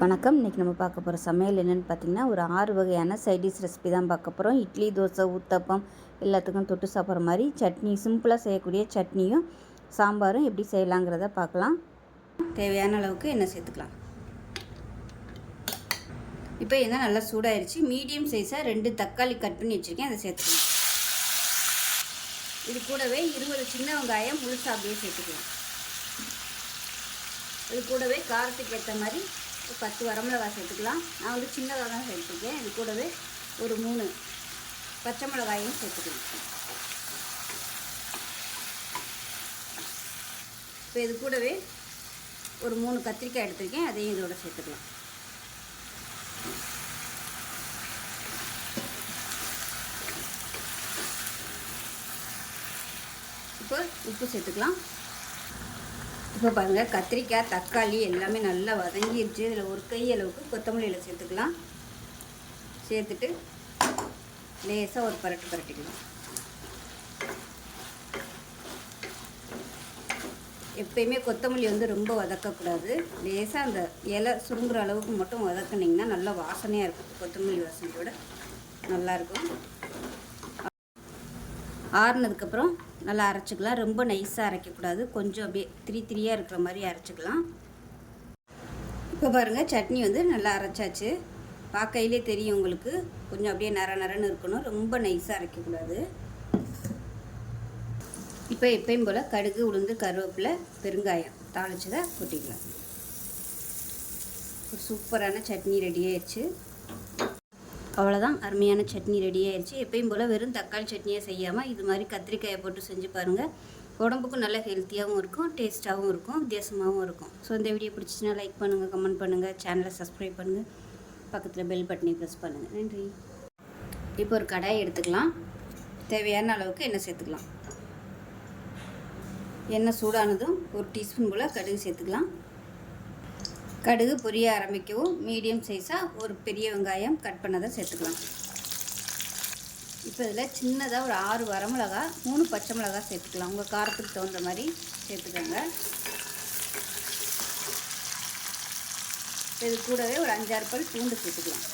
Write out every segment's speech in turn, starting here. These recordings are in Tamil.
வணக்கம். இன்றைக்கி நம்ம பார்க்க போகிற சமையல் என்னென்னு பார்த்திங்கன்னா, ஒரு 6 வகையான சைடிஷ் ரெசிபி தான் பார்க்க போகிறோம். இட்லி, தோசை, ஊத்தப்பம் எல்லாத்துக்கும் தொட்டு சாப்பிட்ற மாதிரி சட்னி, சிம்பிளாக செய்யக்கூடிய சட்னியும் சாம்பாரும் எப்படி செய்யலாங்கிறத பார்க்கலாம். தேவையான அளவுக்கு எண்ணெய் சேர்த்துக்கலாம். இப்போ எண்ணெய் நல்லா சூடாயிருச்சு. மீடியம் சைஸாக 2 தக்காளி கட் பண்ணி வச்சுருக்கேன், அதை சேர்த்துக்கலாம். இது கூடவே 20 சின்ன வெங்காயம் முழுசாக அப்படியே சேர்த்துக்கலாம். இது கூடவே காரத்துக்கு ஏற்ற மாதிரி 10 வரமிளகாய் சேர்த்துக்கலாம். நான் வந்து சின்னதாக தான் சேர்த்துருக்கேன். இது கூடவே ஒரு 3 பச்சை மிளகாயும் சேர்த்துக்கலாம். இப்போ இது கூடவே ஒரு 3 கத்திரிக்காய் எடுத்துருக்கேன், அதையும் இதோட சேர்த்துக்கலாம். இப்போ உப்பு சேர்த்துக்கலாம். இப்போ பாருங்கள், கத்திரிக்காய், தக்காளி எல்லாமே நல்லா வதங்கிடுச்சு. இதில் ஒரு கை அளவுக்கு கொத்தமல்லி இலை சேர்த்துக்கலாம். சேர்த்துட்டு லேசாக ஒரு பரட்டிக்கலாம். எப்பயுமே கொத்தமல்லி வந்து ரொம்ப வதக்கக்கூடாது. லேசாக அந்த இலை சுருங்குற அளவுக்கு மட்டும் வதக்குனிங்கன்னா நல்லா வாசனையாக இருக்கும். கொத்தமல்லி வாசனையோட நல்லாயிருக்கும். ஆறுனதுக்கப்புறம் நல்லா அரைச்சிக்கலாம். ரொம்ப நைஸாக அரைக்கக்கூடாது, கொஞ்சம் அப்படியே திரியாக இருக்கிற மாதிரி அரைச்சிக்கலாம். இப்போ பாருங்கள், சட்னி வந்து நல்லா அரைச்சாச்சு. பார்க்கையிலே தெரியும் உங்களுக்கு, கொஞ்சம் அப்படியே நரன்னு இருக்கணும், ரொம்ப நைஸாக அரைக்கக்கூடாது. இப்போ எப்பயும் போல் கடுகு, உளுந்து, கருவேப்பிலை, பெருங்காயம் தாளிச்சதை கொட்டிக்கலாம். ஒரு சூப்பரான சட்னி ரெடி ஆயிடுச்சு. அவ்வளோதான், அருமையான சட்னி ரெடி ஆயிடுச்சு. எப்பயும் போல் வெறும் தக்காளி சட்னியாக செய்யாமல் இது மாதிரி கத்திரிக்காயை போட்டு செஞ்சு பாருங்கள். உடம்புக்கும் நல்லா ஹெல்த்தியாகவும் இருக்கும், டேஸ்ட்டாகவும் இருக்கும், வித்தியாசமாகவும் இருக்கும். ஸோ இந்த வீடியோ பிடிச்சிச்சின்னா லைக் பண்ணுங்கள், கமெண்ட் பண்ணுங்கள், சேனலை சப்ஸ்கிரைப் பண்ணுங்கள், பக்கத்தில் பெல் பட்டனை ப்ரெஸ் பண்ணுங்கள். நன்றி. இப்போ ஒரு கடாயை எடுத்துக்கலாம். தேவையான அளவுக்கு எண்ணெய் சேர்த்துக்கலாம். எண்ணெய் சூடானதும் ஒரு டீஸ்பூன் போல் கடுகு சேர்த்துக்கலாம். கடுகு பொரிய ஆரம்பிக்கவும் மீடியம் சைஸாக ஒரு பெரிய வெங்காயம் கட் பண்ணதை சேர்த்துக்கலாம். இப்போ இதில் சின்னதாக ஒரு 6 வரமிளகா, 3 பச்சை மிளகா சேர்த்துக்கலாம். உங்கள் காரத்துக்கு தகுந்த மாதிரி சேர்த்துக்கோங்க. இது கூடவே ஒரு 5-6 பல் பூண்டு சேர்த்துக்கலாம்.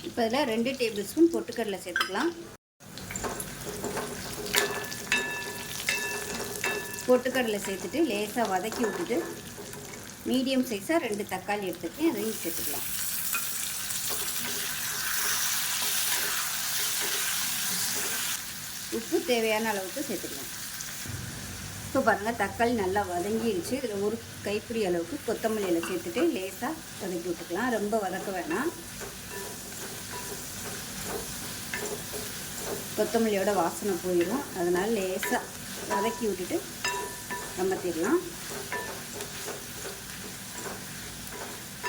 இப்போ இதில் 2 டேபிள் ஸ்பூன் பொட்டுக்கடலை சேர்த்துக்கலாம். பொட்டுக்கடலை சேர்த்துட்டு லேசாக வதக்கி விட்டுட்டு மீடியம் சைஸாக 2 தக்காளி எடுத்துக்கேன், அதையும் சேர்த்துக்கலாம். உப்பு தேவையான அளவுக்கு சேர்த்துக்கலாம். இப்போ பாருங்கள், தக்காளி நல்லா வதங்கிடுச்சு. இதில் ஒரு கைப்பிடி அளவுக்கு கொத்தமல்லி இலை சேர்த்துட்டு லேசாக வதக்கி விட்டுக்கலாம். ரொம்ப வதக்க வேணாம். கொத்தமல்லியோட வாசனை போயிடும், அதனால் லேசாக வதக்கி விட்டுட்டு கமத்திடலாம்.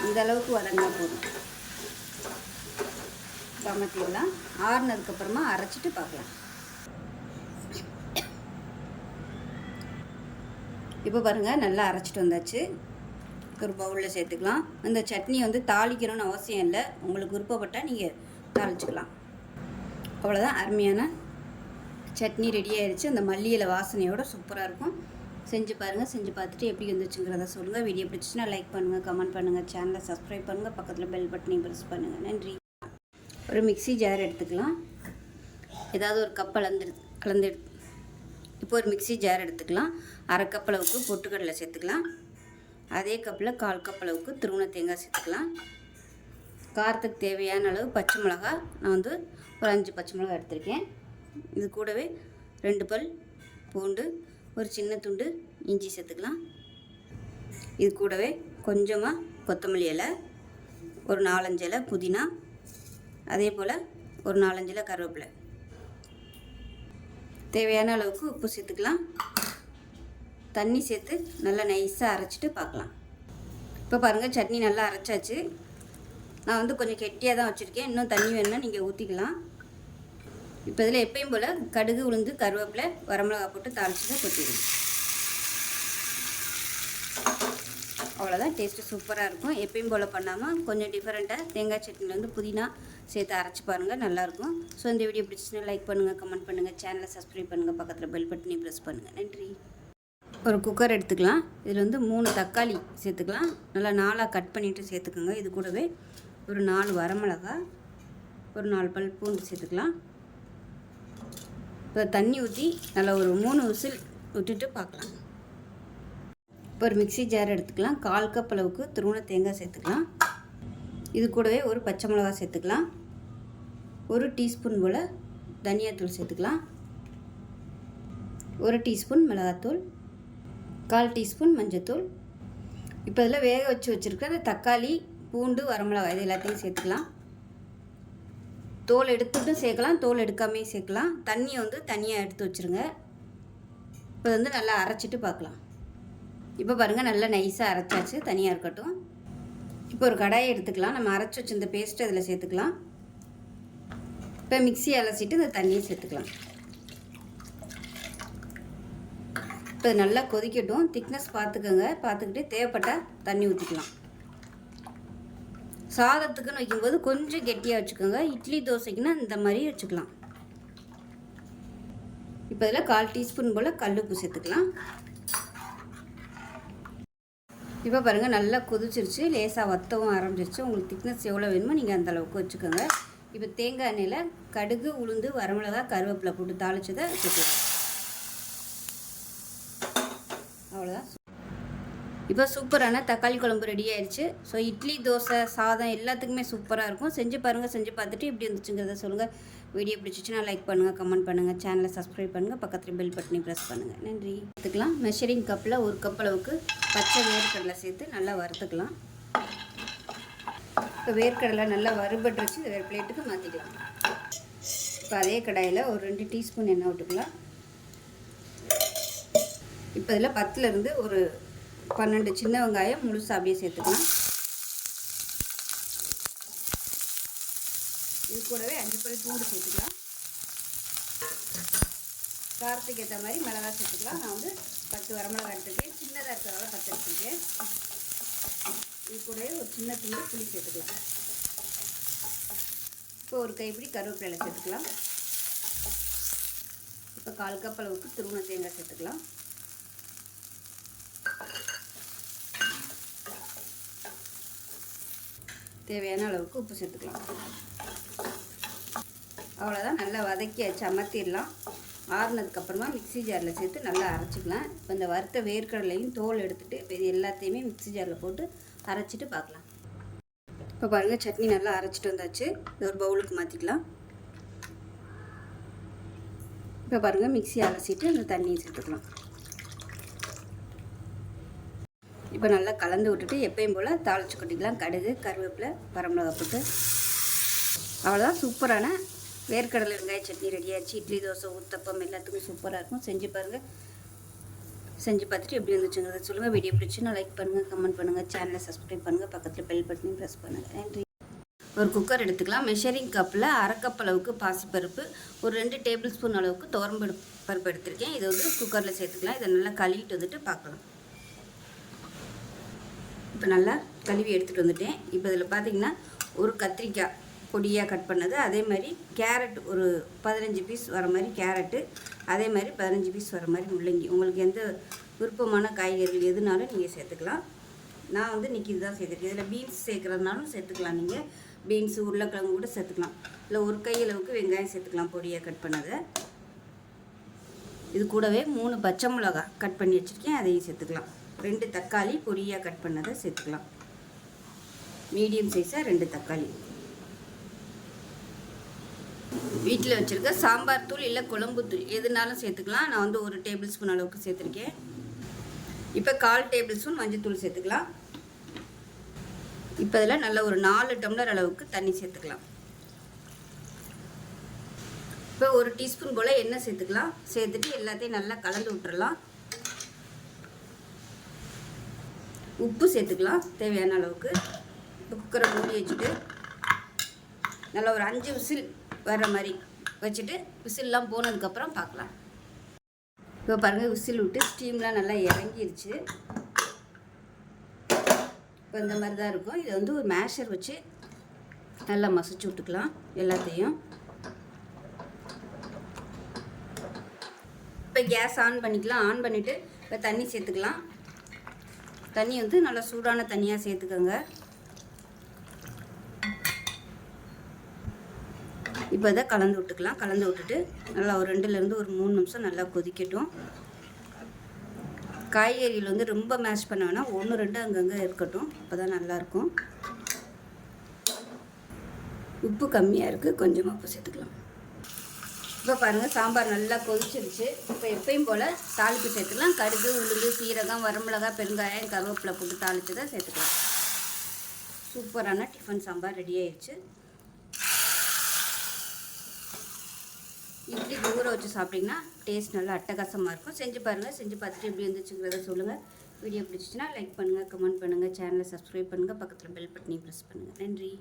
இந்த அளவுக்கு வதங்கினா போதும். கமத்திடலாம். ஆறுனதுக்கப்புறமா அரைச்சிட்டு பார்க்கலாம். இப்போ பாருங்கள், நல்லா அரைச்சிட்டு வந்தாச்சு. ஒரு பவுலில் சேர்த்துக்கலாம். இந்த சட்னி வந்து தாளிக்கணும்னு அவசியம் இல்லை, உங்களுக்கு விருப்பப்பட்டால் நீங்கள் தாளிச்சுக்கலாம். அவ்வளோதான், அருமையான சட்னி ரெடி ஆயிடுச்சு. அந்த மல்லி இலை வாசனையோட சூப்பராக இருக்கும். செஞ்சு பாருங்கள். செஞ்சு பார்த்துட்டு எப்படி வந்துச்சுங்கிறத சொல்லுங்கள். வீடியோ பிடிச்சிச்சுன்னா லைக் பண்ணுங்கள், கமெண்ட் பண்ணுங்கள், சேனலை சப்ஸ்கிரைப் பண்ணுங்கள், பக்கத்தில் பெல் பட்டனையும் ப்ரெஸ் பண்ணுங்கள். நன்றி. ஒரு மிக்ஸி ஜார் எடுத்துக்கலாம். ஏதாவது ஒரு கப் கலந்து இப்போ ஒரு மிக்ஸி ஜார் எடுத்துக்கலாம். 1/2 கப் அளவுக்கு பொட்டுக்கடலை சேர்த்துக்கலாம். அதே கப்பில் 1/4 கப் அளவுக்கு துருவன தேங்காய் சேர்த்துக்கலாம். காரத்துக்கு தேவையான அளவு பச்சை மிளகா, நான் வந்து ஒரு 5 பச்சை மிளகா எடுத்திருக்கேன். இது கூடவே 2 பல் பூண்டு, ஒரு சின்ன துண்டு இஞ்சி சேர்த்துக்கலாம். இது கூடவே கொஞ்சமாக கொத்தமல்லி இலை, ஒரு 4-5 இலை புதினா, அதே போல் ஒரு 4-5 இலை கருவேப்பிலை. தேவையான அளவுக்கு உப்பு சேர்த்துக்கலாம். தண்ணி சேர்த்து நல்லா நைஸாக அரைச்சிட்டு பார்க்கலாம். இப்போ பாருங்கள், சட்னி நல்லா அரைச்சாச்சு. நான் வந்து கொஞ்சம் கெட்டியாக தான் வச்சுருக்கேன், இன்னும் தண்ணி வேணும்னா நீங்கள் ஊற்றிக்கலாம். இப்போ இதில் எப்பயும் போல் கடுகு, உளுந்து, கருவேப்பிலை, வரமிளகா போட்டு தாளிச்சுட்டு கொட்டிடுங்க. அவ்வளோதான், டேஸ்ட்டு சூப்பராக இருக்கும். எப்பயும் போல் பண்ணாமல் கொஞ்சம் டிஃப்ரெண்ட்டாக தேங்காய் சட்னியில் வந்து புதினா சேர்த்து அரைச்சி பாருங்கள், நல்லாயிருக்கும். ஸோ இந்த வீடியோ பிடிச்சிச்சுன்னா லைக் பண்ணுங்கள், கமெண்ட் பண்ணுங்கள், சேனலை சப்ஸ்கிரைப் பண்ணுங்கள், பக்கத்தில் பெல் பட்டனையும் ப்ரெஸ் பண்ணுங்கள். நன்றி. ஒரு குக்கர் எடுத்துக்கலாம். இதில் வந்து 3 தக்காளி சேர்த்துக்கலாம். நல்லா 4ஆக கட் பண்ணிவிட்டு சேர்த்துக்கோங்க. இது கூடவே ஒரு 4 வரமிளகாய், ஒரு 4 பல் பூண்டு சேர்த்துக்கலாம். இப்போ தண்ணி ஊற்றி நல்லா ஒரு 3 விசில் விட்டுட்டு பார்க்கலாம். இப்போ ஒரு மிக்ஸி ஜார் எடுத்துக்கலாம். 1/4 கப் அளவுக்கு துருவன தேங்காய் சேர்த்துக்கலாம். இது கூடவே ஒரு பச்சை மிளகாய் சேர்த்துக்கலாம். 1 டீஸ்பூன் போல் தனியாத்தூள் சேர்த்துக்கலாம். 1 டீஸ்பூன் மிளகாத்தூள், 1/4 டீஸ்பூன் மஞ்சத்தூள். இப்போ இதில் வேக வச்சு வச்சுருக்க அந்த தக்காளி, பூண்டு, வரமிளகாய் இது எல்லாத்தையும் சேர்த்துக்கலாம். தோல் எடுத்துட்டும் சேர்க்கலாம், தோல் எடுக்காமே சேர்க்கலாம். தண்ணியை வந்து தனியாக எடுத்து வச்சுருங்க. இப்போ வந்து நல்லா அரைச்சிட்டு பார்க்கலாம். இப்போ பாருங்கள், நல்லா நைஸாக அரைச்சாச்சு, தனியாக இருக்கட்டும். இப்போ ஒரு கடாயை எடுத்துக்கலாம். நம்ம அரைச்சி வச்சு இந்த பேஸ்ட்டை அதில் சேர்த்துக்கலாம். இப்போ மிக்ஸி அலசிட்டு இந்த தண்ணியை சேர்த்துக்கலாம். இப்போ நல்லா கொதிக்கட்டும். திக்னஸ் பார்த்துக்கோங்க. பார்த்துக்கிட்டு தேவைப்பட்டால் தண்ணி ஊற்றிக்கலாம். சாதத்துக்குன்னு வைக்கும்போது கொஞ்சம் கெட்டியாக வச்சுக்கோங்க. இட்லி தோசைக்குன்னா இந்த மாதிரி வச்சுக்கலாம். இப்போ இதில் 1/4 டீஸ்பூன் போல் கல்லுப்பு சேர்த்துக்கலாம். இப்போ பாருங்கள், நல்லா கொதிச்சிருச்சு, லேசாக வத்தவும் ஆரம்பிச்சிருச்சு. உங்களுக்கு திக்னஸ் எவ்வளோ வேணுமோ நீங்கள் அந்த அளவுக்கு வச்சுக்கோங்க. இப்போ தேங்காய் எண்ணெயில் கடுகு, உளுந்து, வரமிளகாய், கருவேப்பிலை போட்டு தாளிச்சதை சேர்த்துக்கலாம். அவ்வளோதான். இப்போ சூப்பரான தக்காளி குழம்பு ரெடி ஆயிடுச்சு. ஸோ இட்லி, தோசை, சாதம் எல்லாத்துக்குமே சூப்பராக இருக்கும். செஞ்சு பாருங்கள். செஞ்சு பார்த்துட்டு எப்படி இருந்துச்சுங்கிறத சொல்லுங்கள். வீடியோ பிடிச்சிச்சுன்னா லைக் பண்ணுங்கள், கமெண்ட் பண்ணுங்கள், சேனலை சப்ஸ்கிரைப் பண்ணுங்கள், பக்கத்தில் பெல் பட்டனை ப்ரெஸ் பண்ணுங்கள். நன்றி. எடுத்துக்கலாம். மெஷரிங் கப்பில் 1 கப் அளவுக்கு பச்சை வேர்க்கடலை சேர்த்து நல்லா வறுத்துக்கலாம். இப்போ வேர்க்கடலை நல்லா வறுபட்டுருச்சு. இதை வேறு பிளேட்டுக்கு மாற்றிக்கலாம். இப்போ அதே கடாயில் ஒரு 2 டீஸ்பூன் எண்ணெய் விட்டுக்கலாம். இப்போ இதில் 10லேருந்து ஒரு 12 சின்ன வெங்காயம் முழுசாக அப்படியே சேர்த்துக்கலாம். இது கூடவே 5 பல் பூண்டு சேர்த்துக்கலாம். காரத்துக்கு ஏற்ற மாதிரி மிளகாய் சேர்த்துக்கலாம். நான் வந்து 10 வரமிளகாய் எடுத்துருக்கேன். சின்னதாக இருக்கிறதால 10 எடுத்துருக்கேன். இது கூடவே ஒரு சின்ன துண்டு புளி சேர்த்துக்கலாம். இப்போ ஒரு கைப்பிடி கருவேப்பிலை சேர்த்துக்கலாம். இப்போ 1/4 கப் அளவுக்கு துருவன தேங்காய் சேர்த்துக்கலாம். தேவையான அளவுக்கு உப்பு சேர்த்துக்கலாம். அவ்வளோதான். நல்லா வதக்கியாச்சு, அமர்த்திடலாம். ஆறுனதுக்கப்புறமா மிக்ஸி ஜாரில் சேர்த்து நல்லா அரைச்சிக்கலாம். இப்போ இந்த வறுத்த வேர்க்கடலையும் தோல் எடுத்துகிட்டு இப்போ இது எல்லாத்தையுமே மிக்ஸி ஜாரில் போட்டு அரைச்சிட்டு பார்க்கலாம். இப்போ பாருங்கள், சட்னி நல்லா அரைச்சிட்டு வந்தாச்சு. இது ஒரு பவுலுக்கு மாற்றிக்கலாம். இப்போ பாருங்கள், மிக்ஸி அலசிட்டு அந்த தண்ணியை சேர்த்துக்கலாம். இப்போ நல்லா கலந்து விட்டுட்டு எப்பயும் போல் தாளிச்சு கொட்டிக்கலாம். கடுகு, கருவேப்பிலை, வரமிளகாய் போட்டு. அவ்வளோதான். சூப்பரான வேர்க்கடலை வெங்காய சட்னி ரெடியாச்சு. இட்லி, தோசை, ஊத்தப்பம் எல்லாத்துக்கும் சூப்பராக இருக்கும். செஞ்சு பாருங்கள். செஞ்சு பார்த்துட்டு எப்படி இருந்துச்சுங்கிறத சொல்லுங்கள். வீடியோ பிடிச்சுன்னா லைக் பண்ணுங்கள், கமெண்ட் பண்ணுங்கள், சேனலை சப்ஸ்கிரைப் பண்ணுங்கள், பக்கத்தில் பெல் பட்டனையும் ப்ரெஸ் பண்ணுங்கள். நன்றி. ஒரு குக்கர் எடுத்துக்கலாம். மெஷரிங் கப்பில் 1/2 கப் அளவுக்கு பாசிப்பருப்பு, ஒரு 2 டேபிள் ஸ்பூன் அளவுக்கு பருப்பு எடுத்திருக்கேன். இதை வந்து குக்கரில் சேர்த்துக்கலாம். இதை நல்லா கழுவிட்டு வந்துட்டு பார்க்கலாம். இப்போ நல்லா கழுவி எடுத்துகிட்டு வந்துட்டேன். இப்போ இதில் பார்த்திங்கன்னா ஒரு கத்திரிக்காய் பொடியாக கட் பண்ணது, அதே மாதிரி கேரட் ஒரு 15 பீஸ் வர மாதிரி கேரட்டு, அதே மாதிரி 15 பீஸ் வர மாதிரி முள்ளங்கி. உங்களுக்கு எந்த விருப்பமான காய்கறிகள் எதுனாலும் நீங்கள் சேர்த்துக்கலாம். நான் வந்து இன்றைக்கி இதுதான் சேர்த்துருக்கேன். இதில் பீன்ஸ் சேர்க்குறதுனாலும் சேர்த்துக்கலாம். நீங்கள் பீன்ஸு, உருளைக்கிழங்கு கூட சேர்த்துக்கலாம். இல்லை ஒரு கையளவுக்கு வெங்காயம் சேர்த்துக்கலாம் பொடியாக கட் பண்ணதை. இது கூடவே 3 பச்சை மிளகாய் கட் பண்ணி வச்சுருக்கேன், அதையும் சேர்த்துக்கலாம். 2 தக்காளி பொடியாக கட் பண்ணதை சேர்த்துக்கலாம். மீடியம் சைஸாக 2 தக்காளி. வீட்டில் வச்சுருக்க சாம்பார் தூள் இல்லை குழம்பு தூள் எதுனாலும் சேர்த்துக்கலாம். நான் வந்து 1 டேபிள் ஸ்பூன் அளவுக்கு சேர்த்துருக்கேன். இப்போ 1/4 டேபிள் ஸ்பூன் மஞ்சள் சேர்த்துக்கலாம். இப்போ இதில் நல்ல ஒரு 4 டம்ளர் அளவுக்கு தண்ணி சேர்த்துக்கலாம். இப்போ 1 டீஸ்பூன் போல் எண்ணெய் சேர்த்துக்கலாம். சேர்த்துட்டு எல்லாத்தையும் நல்லா கலந்து விட்டுறலாம். உப்பு சேர்த்துக்கலாம் தேவையான அளவுக்கு. இப்போ குக்கரை மூடி வச்சுட்டு நல்லா ஒரு 5 விசில் வர்ற மாதிரி வச்சுட்டு விசில்லாம் போனதுக்கப்புறம் பார்க்கலாம். இப்போ பாருங்கள், விசில் விட்டு ஸ்டீம்லாம் நல்லா இறங்கிருச்சு. இப்போ இந்த மாதிரி தான் இருக்கும். இதை வந்து ஒரு மேஷர் வச்சு நல்லா மசிச்சு விட்டுக்கலாம் எல்லாத்தையும். இப்போ கேஸ் ஆன் பண்ணிக்கலாம். ஆன் பண்ணிவிட்டு இப்போ தண்ணி சேர்த்துக்கலாம். தண்ணி வந்து நல்லா சூடான தண்ணியாக சேர்த்துக்கோங்க. இப்போ இதை கலந்து விட்டுக்கலாம். கலந்து விட்டுட்டு நல்லா ஒரு 2லேருந்து ஒரு 3 நிமிஷம் நல்லா கொதிக்கட்டும். காய்கறிகள் வந்து ரொம்ப மேஷ் பண்ண வேணாம், 1 2 அங்கங்கே இருக்கட்டும். அப்போ தான் நல்லாயிருக்கும். உப்பு கம்மியாக இருக்குது, கொஞ்சமாக உப்பு சேர்த்துக்கலாம். இப்போ பாருங்கள், சாம்பார் நல்லா கொதிச்சிருச்சு. இப்போ எப்பயும் போல் தாளிப்பு சேர்த்துக்கலாம். கடுகு, உளுந்து, சீரகம், வரமிளகாய், பெருங்காயம், கருவேப்பிலை போட்டு தாளித்து தான் சேர்த்துக்கலாம். சூப்பரான டிஃபன் சாம்பார் ரெடி ஆயிடுச்சு. இட்லிக்கு ஊற வச்சு சாப்பிட்டிங்கன்னா டேஸ்ட் நல்லா அட்டகாசமாக இருக்கும். செஞ்சு பாருங்கள். செஞ்சு பார்த்துட்டு எப்படி இருந்துச்சுங்கிறத சொல்லுங்கள். வீடியோ பிடிச்சிச்சின்னா லைக் பண்ணுங்கள், கமெண்ட் பண்ணுங்கள், சேனலை சப்ஸ்கிரைப் பண்ணுங்கள், பக்கத்தில் பெல் பட்டனையும் ப்ரெஸ் பண்ணுங்கள். நன்றி.